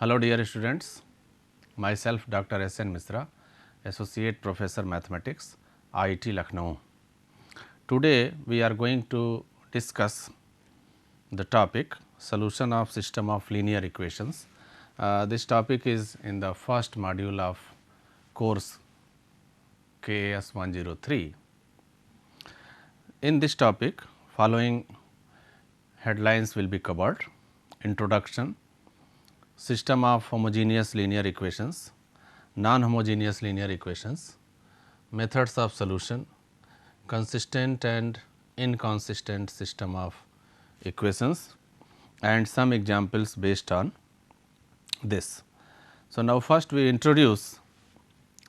Hello dear students, myself Dr. S. N. Misra, Associate Professor Mathematics, IIT Lucknow. Today we are going to discuss the topic solution of system of linear equations. This topic is in the first module of course KAS 103. In this topic, following headlines will be covered: introduction, system of homogeneous linear equations, non-homogeneous linear equations, methods of solution, consistent and inconsistent system of equations, and some examples based on this. So, now first we introduce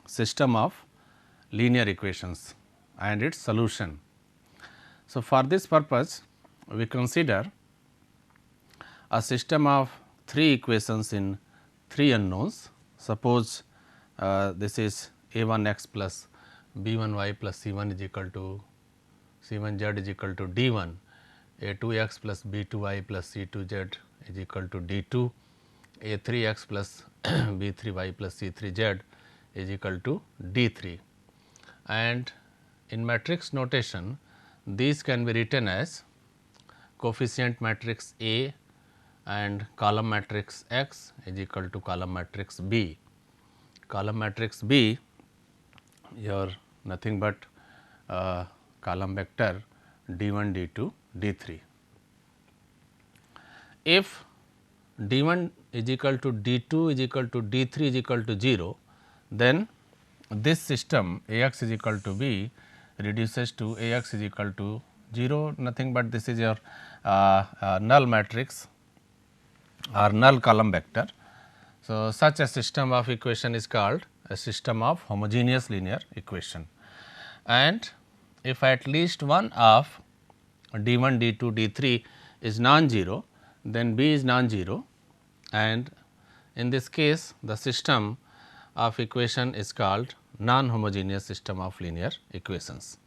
system of linear equations and its solution. So, for this purpose we consider a system of 3 equations in 3 unknowns. Suppose this is a1 x plus b1 y plus c1 is equal to c1 z is equal to d1, a2 x plus b2 y plus c2 z is equal to d2, a3 x plus b3 y plus c3 z is equal to d3, and in matrix notation these can be written as coefficient matrix A and column matrix X is equal to column matrix B. Column matrix B your nothing but column vector d1, d2, d3. If d1 is equal to d2 is equal to d3 is equal to 0, then this system Ax is equal to B reduces to Ax is equal to 0, nothing but this is your null matrix or null column vector. So, such a system of equation is called a system of homogeneous linear equation, and if at least one of d1, d2, d3 is non-zero, then B is non-zero, and in this case the system of equation is called non-homogeneous system of linear equations.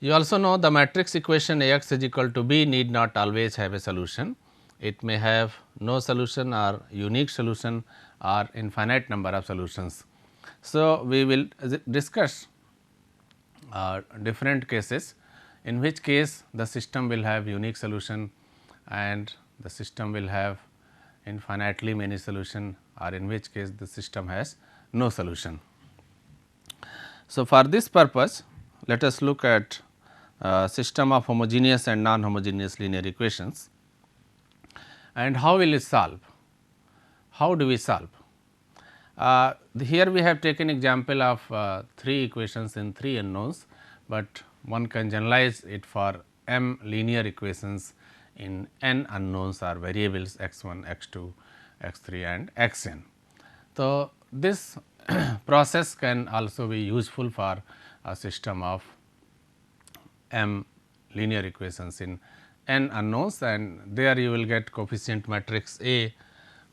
You also know the matrix equation Ax is equal to B need not always have a solution. It may have no solution or unique solution or infinite number of solutions. So, we will discuss different cases in which case the system will have unique solution and the system will have infinitely many solution, or in which case the system has no solution. So, for this purpose let us look at system of homogeneous and non-homogeneous linear equations. And how will it solve? How do we solve? Here we have taken example of 3 equations in 3 unknowns, but one can generalize it for m linear equations in n unknowns or variables x1, x2, x3 and xn. So, this process can also be useful for a system of m linear equations in n unknowns, and there you will get coefficient matrix A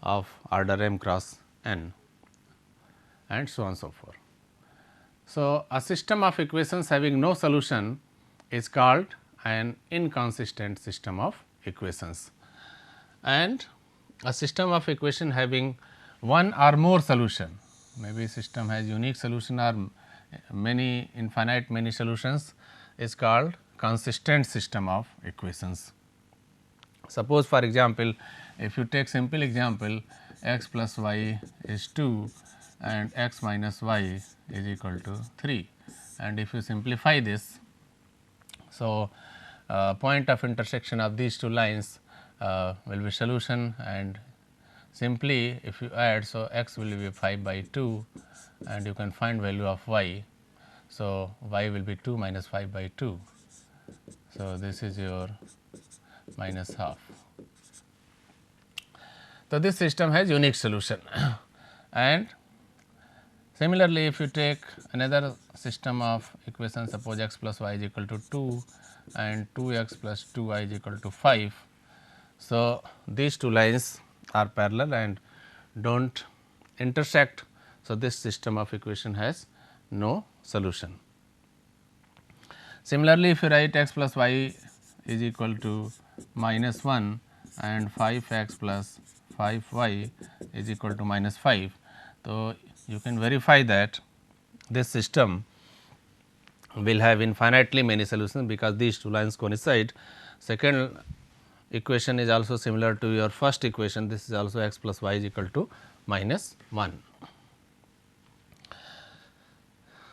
of order m cross n and so on so forth. So, a system of equations having no solution is called an inconsistent system of equations, and a system of equation having one or more solution, maybe system has unique solution or many infinite many solutions, is called consistent system of equations. Suppose for example, if you take simple example x plus y is 2 and x minus y is equal to 3, and if you simplify this, so point of intersection of these two lines will be solution, and simply if you add, so x will be 5 by 2 and you can find value of y. So, y will be 2 minus 5 by 2. So, this is your minus half. So, this system has unique solution and similarly, if you take another system of equations, suppose x plus y is equal to 2 and 2 x plus 2 y is equal to 5. So, these two lines are parallel and do not intersect. So, this system of equation has no solution. Similarly, if you write x plus y is equal to minus 1 and 5 x plus 5y is equal to minus 5. So, you can verify that this system will have infinitely many solutions because these two lines coincide. Second equation is also similar to your first equation, this is also x plus y is equal to minus 1.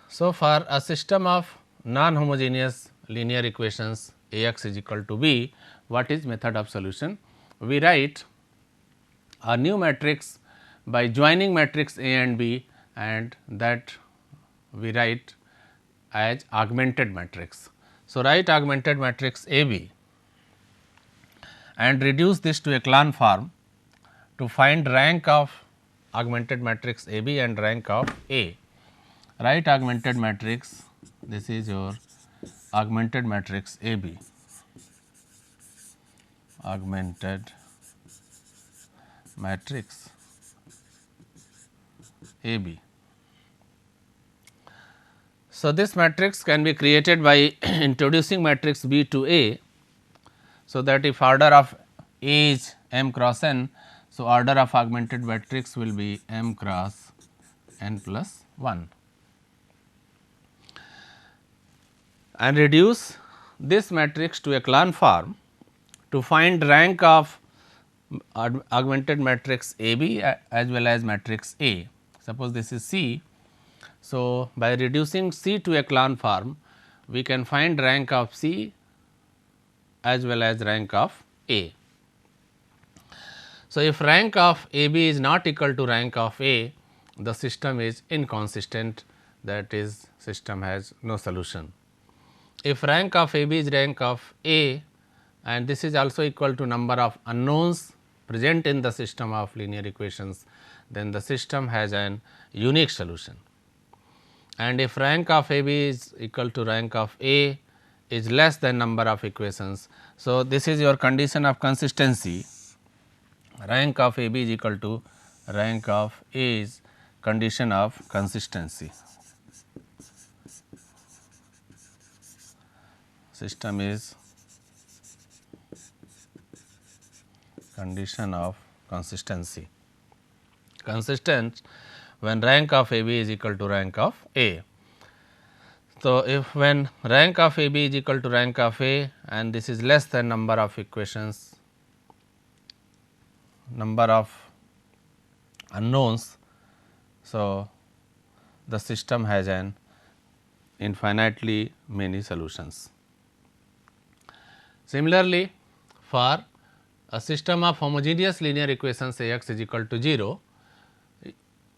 So, for a system of non-homogeneous linear equations A x is equal to b, what is method of solution? We write a new matrix by joining matrix A and B, and that we write as augmented matrix. So, write augmented matrix A B and reduce this to echelon form to find rank of augmented matrix A B and rank of A. Write augmented matrix, this is your augmented matrix A B, augmented matrix A B. So, this matrix can be created by introducing matrix B to A. So, that if order of A is m cross n, so order of augmented matrix will be m cross n plus 1, and reduce this matrix to echelon form to find rank of augmented matrix A B as well as matrix A. Suppose this is C. So, by reducing C to echelon form, we can find rank of C as well as rank of A. So, if rank of A B is not equal to rank of A, the system is inconsistent, that is system has no solution. If rank of A B is rank of A and this is also equal to number of unknowns present in the system of linear equations, then the system has an unique solution. And if rank of A B is equal to rank of A is less than number of equations. So, this is your condition of consistency, rank of A B is equal to rank of A is condition of consistency. System is condition of consistency, consistent when rank of A B is equal to rank of A. So, if when rank of A B is equal to rank of A and this is less than number of equations, number of unknowns, so the system has an infinitely many solutions. Similarly, for a system of homogeneous linear equations A x is equal to 0,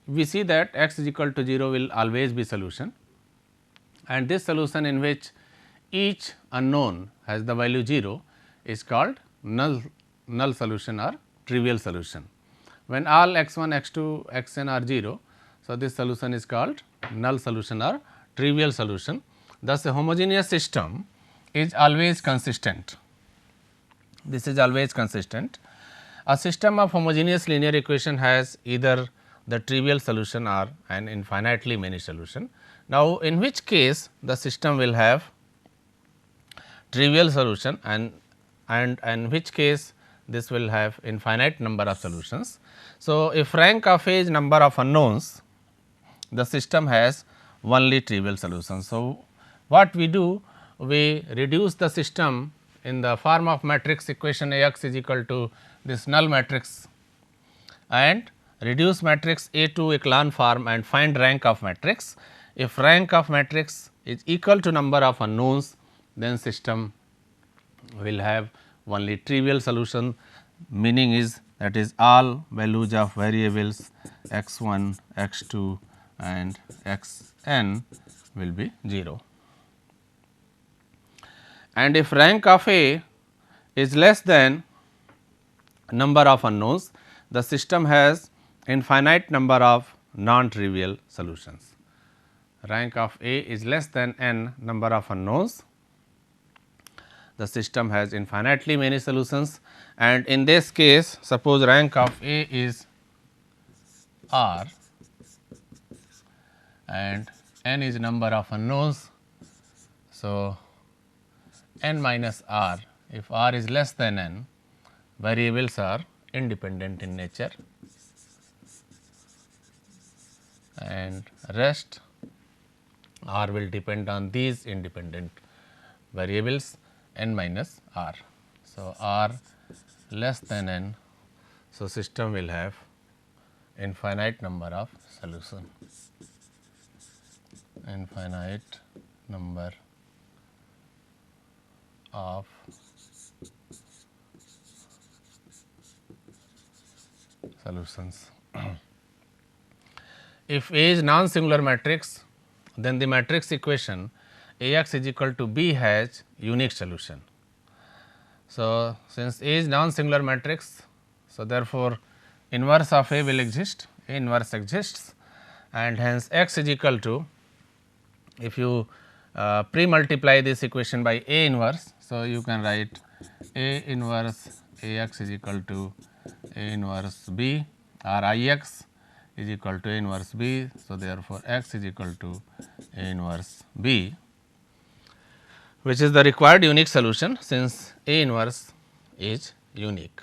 we see that x is equal to 0 will always be solution, and this solution in which each unknown has the value 0 is called null solution or trivial solution. When all x 1, x 2, x n are 0, so this solution is called null solution or trivial solution. Thus, a homogeneous system is always consistent. This is always consistent. A system of homogeneous linear equation has either the trivial solution or an infinitely many solution. Now, in which case the system will have trivial solution and in which case this will have infinite number of solutions. So, if rank of A is number of unknowns, the system has only trivial solution. So, what we do? We reduce the system in the form of matrix equation A x is equal to this null matrix and reduce matrix A to echelon form and find rank of matrix. If rank of matrix is equal to number of unknowns, then system will have only trivial solution, meaning is that is all values of variables x 1, x 2 and x n will be 0. And if rank of A is less than number of unknowns, the system has infinite number of non-trivial solutions. Rank of A is less than n number of unknowns, the system has infinitely many solutions, and in this case suppose rank of A is r and n is number of unknowns. So, n minus r, if r is less than n, variables are independent in nature and rest R will depend on these independent variables n minus r. So, r less than n, so system will have infinite number of solution, infinite number of solutions. If A is non-singular matrix, then the matrix equation A x is equal to B has unique solution. So, since A is non-singular matrix, so therefore, inverse of A will exist, A inverse exists, and hence x is equal to, if you pre-multiply this equation by A inverse, so you can write A inverse A x is equal to A inverse B, or I x is equal to A inverse B. So, therefore, x is equal to A inverse B, which is the required unique solution since A inverse is unique.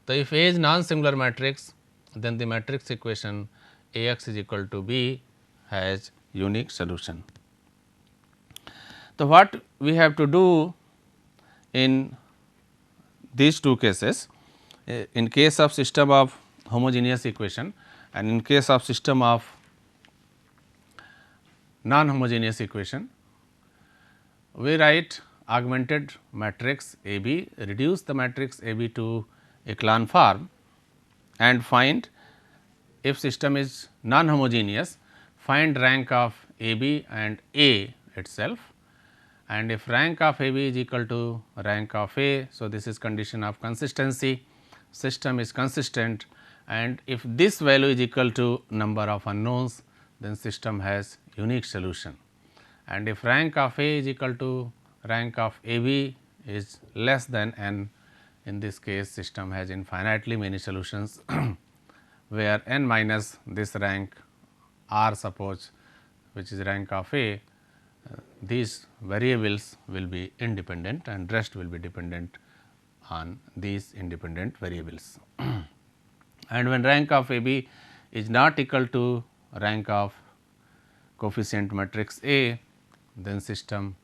So, if A is non-singular matrix, then the matrix equation A x is equal to B has unique solution. So, what we have to do in these two cases, in case of system of homogeneous equation and in case of system of non-homogeneous equation, we write augmented matrix A B, reduce the matrix A B to echelon form and find, if system is non-homogeneous, find rank of A B and A itself, and if rank of A B is equal to rank of A. So, this is condition of consistency, system is consistent, and if this value is equal to number of unknowns, then system has unique solution, and if rank of A is equal to rank of A B is less than n, in this case system has infinitely many solutions where n minus this rank r, suppose, which is rank of A, these variables will be independent and rest will be dependent on these independent variables. And when rank of A B is not equal to rank of coefficient matrix A, then system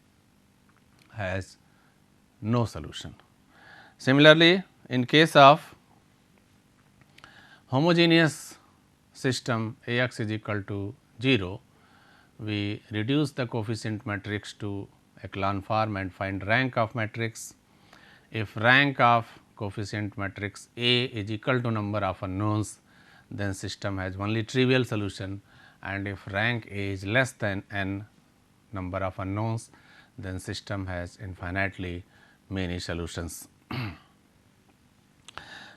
has no solution. Similarly, in case of homogeneous system A x is equal to 0, we reduce the coefficient matrix to echelon form and find rank of matrix. If rank of coefficient matrix A is equal to number of unknowns, then system has only trivial solution, and if rank A is less than n number of unknowns, then system has infinitely many solutions.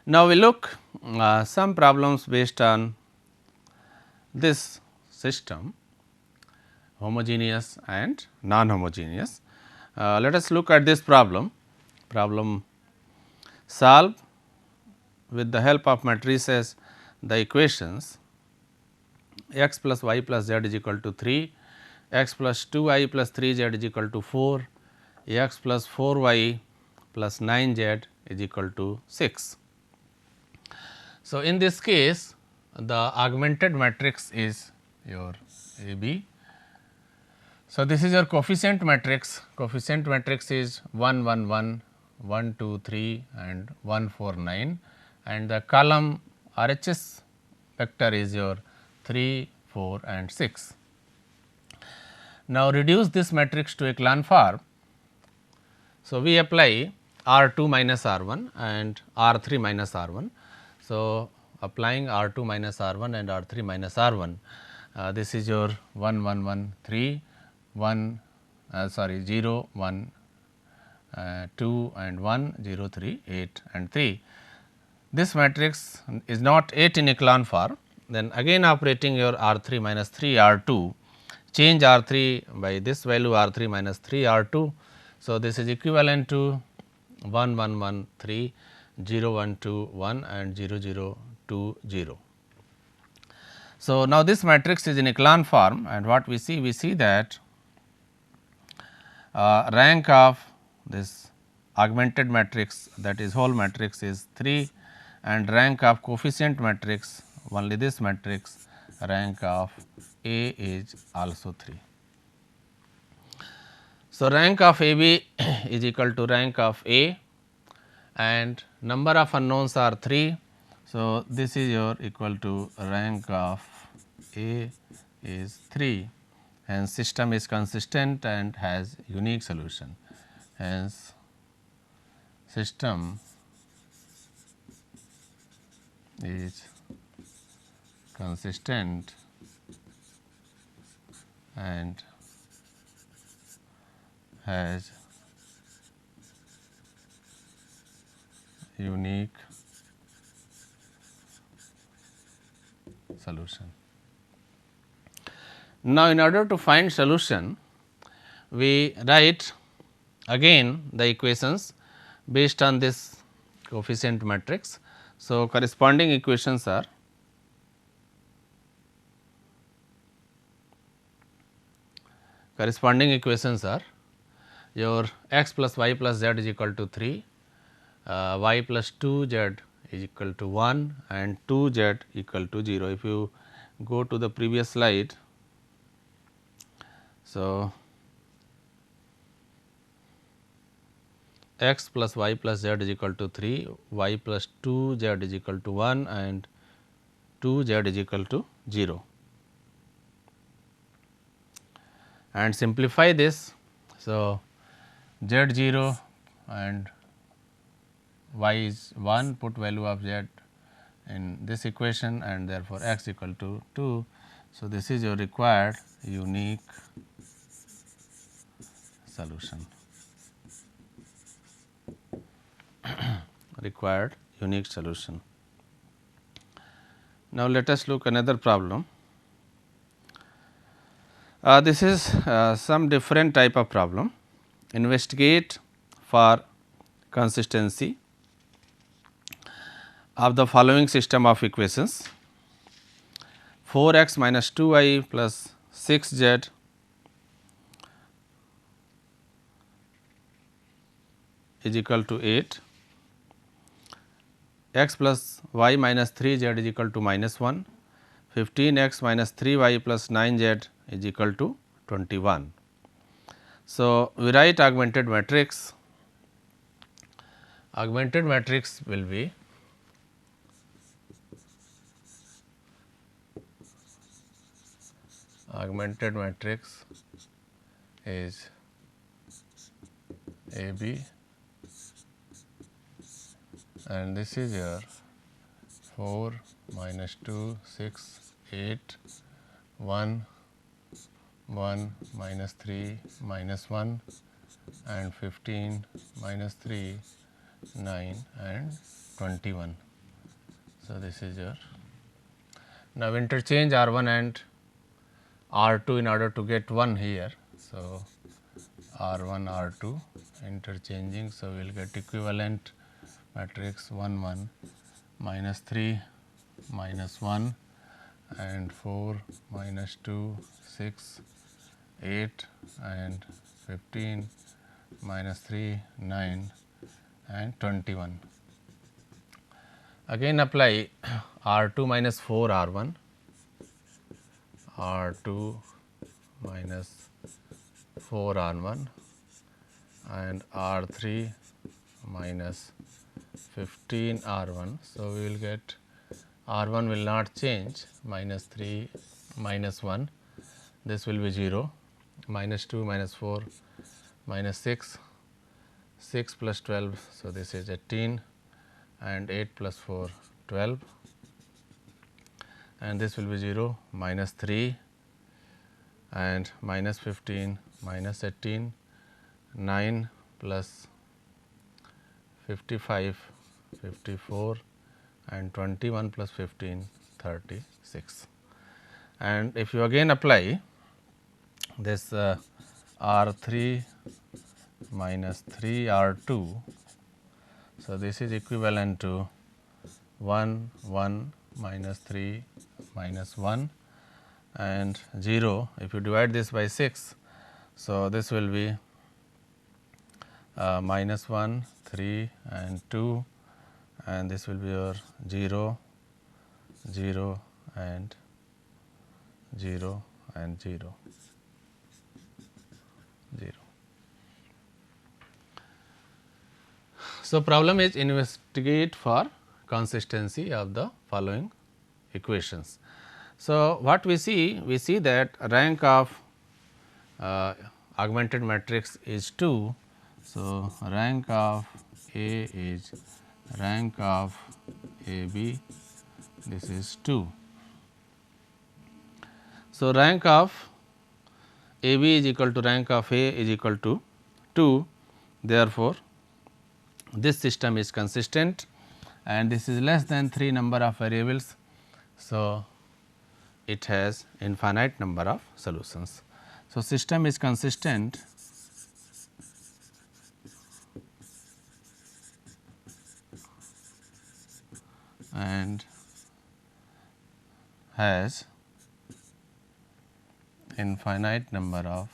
Now, we look some problems based on this system, homogeneous and non-homogeneous. Let us look at this problem. Solve with the help of matrices the equations x plus y plus z is equal to 3, x plus 2y plus 3z is equal to 4, x plus 4y plus 9z is equal to 6. So, in this case the augmented matrix is your A B. So, this is your coefficient matrix is 1 1 1, 1 2 3 and 1 4 9, and the column RHS vector is your 3 4 and 6. Now, reduce this matrix to echelon form. So, we apply R 2 minus R 1 and R 3 minus R 1. So, applying R 2 minus R 1 and R 3 minus R 1, this is your 1 1 1 3 1 0 1 2 and 1 0 3 8 and 3. This matrix is not 8 in echelon form, then again operating your R 3 minus 3 R 2, change R 3 by this value R 3 minus 3 R 2. So, this is equivalent to 1 1 1 3 0 1 2 1 and 0 0 2 0. So, now this matrix is in echelon form, and what we see that rank of this augmented matrix, that is whole matrix, is 3 and rank of coefficient matrix, only this matrix, rank of A is also 3. So, rank of AB is equal to rank of A and number of unknowns are 3. So, this is your equal to rank of A is 3, hence system is consistent and has unique solution. Hence, system is consistent and has unique solution. Now, in order to find solution, we write again the equations based on this coefficient matrix. So, corresponding equations are your x plus y plus z is equal to 3, y plus 2 z is equal to 1 and 2 z equal to 0. If you go to the previous slide, so x plus y plus z is equal to 3, y plus 2 z is equal to 1 and 2 z is equal to 0. And simplify this. So, z 0 and y is 1, put value of z in this equation and therefore, x equal to 2. So, this is your required unique solution. Required unique solution. Now, let us look another problem. This is some different type of problem. Investigate for consistency of the following system of equations: 4x minus 2y plus 6z is equal to 8, x plus y minus 3z is equal to minus 1, 15x minus 3y plus 9z is equal to 21. So, we write augmented matrix. Augmented matrix will be is AB and this is your 4 minus 2 6 8 1 1 minus 3 minus 1 and 15 minus 3 9 and 21. So, this is your. Now, interchange R 1 and R 2 in order to get 1 here. So, R 1 R 2 interchanging. So, we will get equivalent matrix 1 1 minus 3 minus 1 and 4 minus 2 6 8 and 15 minus 3 9 and 21. Again apply R 2 minus 4 R 1, R 2 minus 4 R 1 and R 3 minus 15 R 1. So, we will get R 1 will not change, minus 3 minus 1, this will be 0, minus 2 minus 4 minus 6, 6 plus 12. So, this is 18 and 8 plus 4 12 and this will be 0, minus 3 and minus 15 minus 18, 9 plus 55 54 and 21 plus 15 36. And if you again apply this R 3 minus 3 R 2. So, this is equivalent to 1 1 minus 3 minus 1 and 0. If you divide this by 6, so this will be minus 1 3 and 2 and this will be your 0, 0 and 0 and 0, 0. So, problem is investigate for consistency of the following equations. So, what we see that rank of augmented matrix is 2. So, rank of A is rank of A B, this is 2. So, rank of A B is equal to rank of A is equal to 2. Therefore, this system is consistent and this is less than 3 number of variables. So, it has infinite number of solutions. So, system is consistent and has infinite number of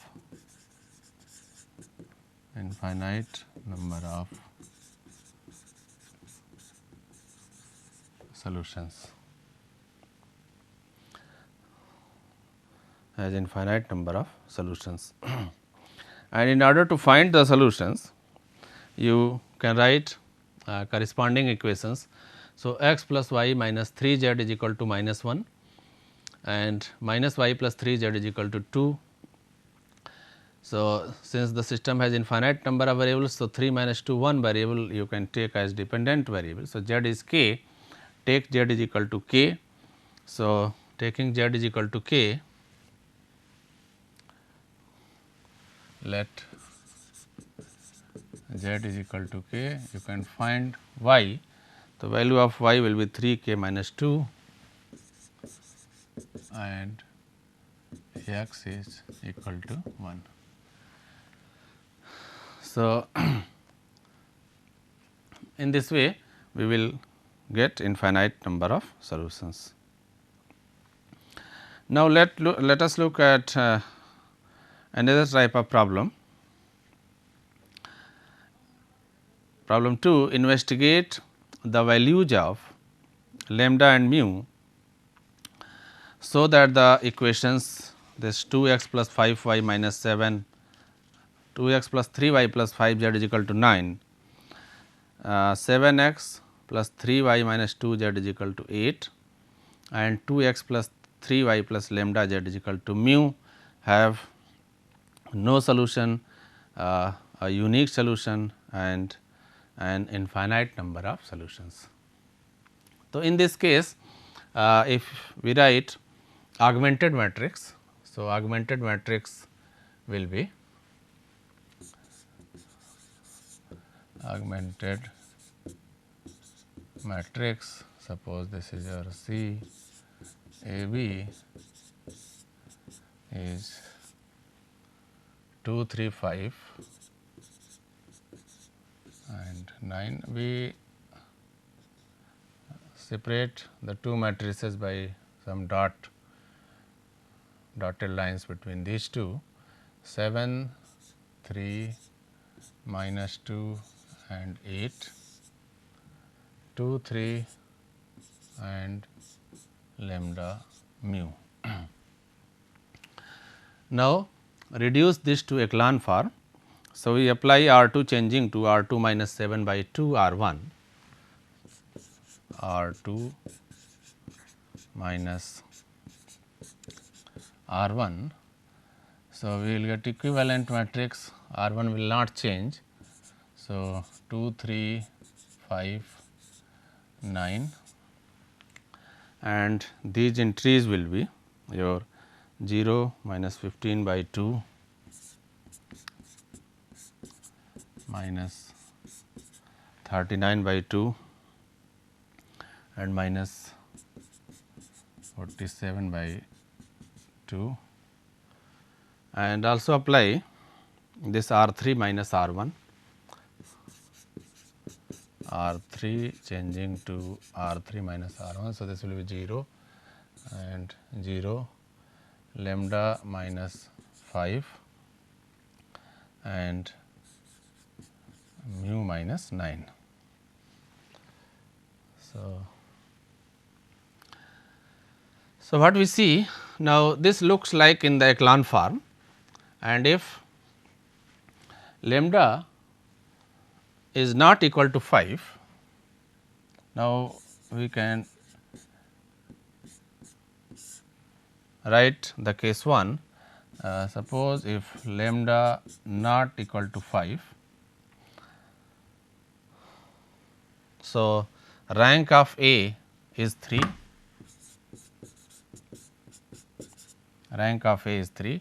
solutions, has infinite number of solutions. And in order to find the solutions, you can write corresponding equations. So, x plus y minus 3 z is equal to minus 1 and minus y plus 3 z is equal to 2. So, since the system has infinite number of variables, so 3 minus 2 1 variable you can take as dependent variable. So, z is k, take z is equal to k. So, taking z is equal to k, let z is equal to k, you can find y. The value of y will be 3 k minus 2 and x is equal to 1. So, in this way we will get infinite number of solutions. Now, let us look at another type of problem. Problem 2, investigate the values of lambda and mu, so that the equations this 2 x plus 5 y minus 7, 2 x plus 3 y plus 5 z is equal to 9, 7 x plus 3 y minus 2 z is equal to 8 and 2 x plus 3 y plus lambda z is equal to mu have no solution, a unique solution and an infinite number of solutions. So, in this case if we write augmented matrix, so augmented matrix will be augmented matrix, suppose this is your C A B is 2 3 5 and 9. We separate the two matrices by some dotted lines between these two, 7 3 minus 2 and 8, 2 3 and lambda mu. Now, reduce this to echelon form. So, we apply R 2 changing to R 2 minus 7 by 2 R 1, R 2 minus R 1. So, we will get equivalent matrix, R 1 will not change. So, 2 3 5 9 and these entries will be your 0 minus 15 by 2 minus 39 by 2 and minus 47 by 2 and also apply this R 3 minus R 1, R 3 changing to R 3 minus R 1. So, this will be 0 and 0 lambda minus 5 and mu minus 9. So, what we see now, this looks like in the echelon form, and if lambda is not equal to 5, now we can write the case 1. Suppose if lambda not equal to 5, so rank of A is 3, rank of A is 3,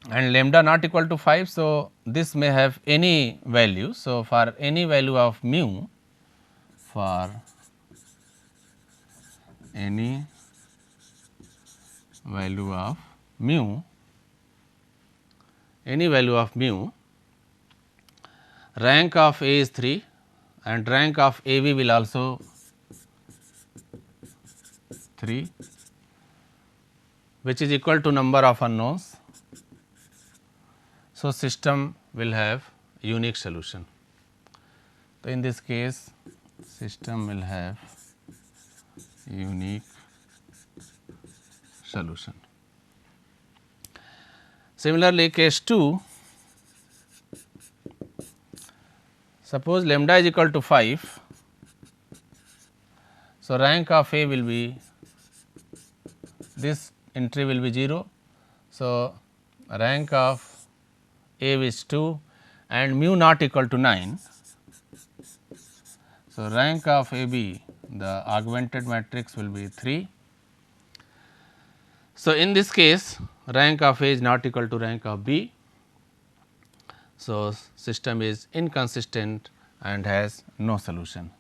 and lambda not equal to 5. So, this may have any value. So, for any value of mu, for any value of mu, any value of mu, rank of A is 3 and rank of AB will also 3, which is equal to number of unknowns. So, system will have unique solution. So, in this case system will have unique solution. Similarly, case 2, suppose lambda is equal to 5. So, rank of A will be, this entry will be 0. So, rank of A is 2 and mu not equal to 9. So, rank of AB, the augmented matrix will be 3. So, in this case rank of A is not equal to rank of B. So, system is inconsistent and has no solution,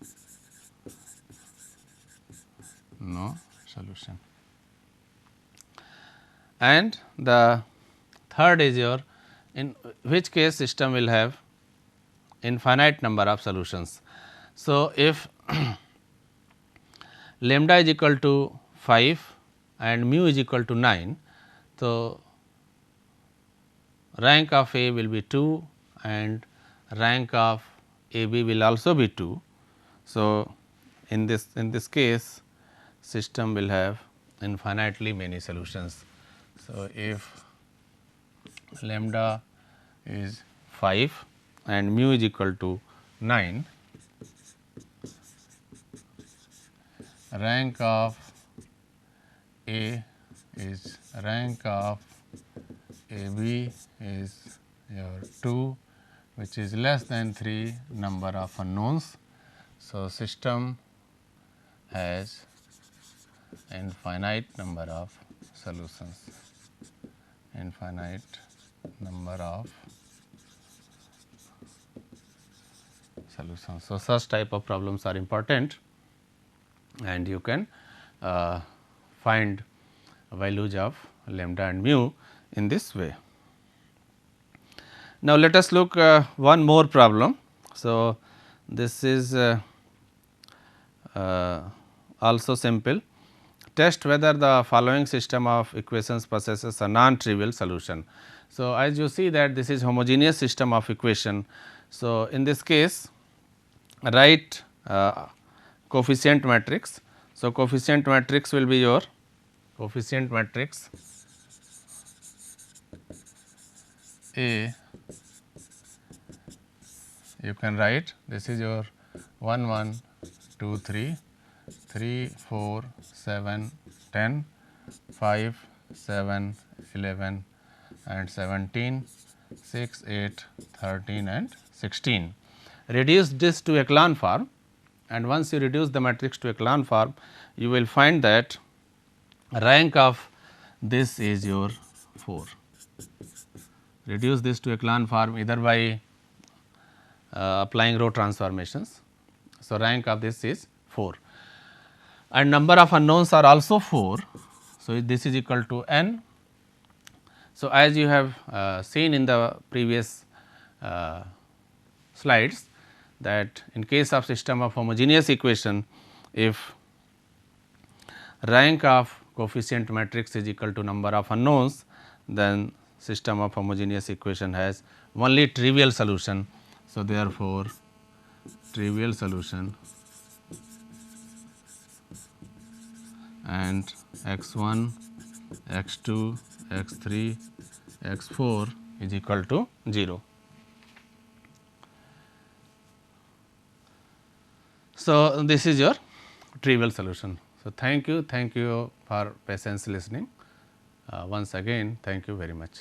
no solution. And the third is your, in which case system will have infinite number of solutions. So, if lambda is equal to 5 and mu is equal to 9, so rank of A will be 2 and rank of AB will also be 2. So, in this case system will have infinitely many solutions. So, if lambda is 5 and mu is equal to 9, rank of A is, rank of AB is your 2, which is less than 3 number of unknowns. So, system has infinite number of solutions, infinite number of solutions. So, such type of problems are important and you can find values of lambda and mu in this way. Now, let us look one more problem. So, this is also simple. Test whether the following system of equations possesses a non-trivial solution. So, as you see that this is homogeneous system of equation. So, in this case write coefficient matrix. So, coefficient matrix will be your coefficient matrix A, you can write this is your 1 1 2 3 3 4 7 10 5 7 11 and 17 6 8 13 and 16. Reduce this to echelon form, and once you reduce the matrix to echelon form, you will find that rank of this is your 4. Reduce this to echelon form either by applying row transformations. So, rank of this is 4 and number of unknowns are also 4. So, this is equal to n. So, as you have seen in the previous slides that in case of system of homogeneous equation, if rank of coefficient matrix is equal to number of unknowns, then system of homogeneous equation has only trivial solution. So, therefore, trivial solution and x1, x2, x3, x4 is equal to 0. So, this is your trivial solution. So, thank you for patience listening. Once again, thank you very much.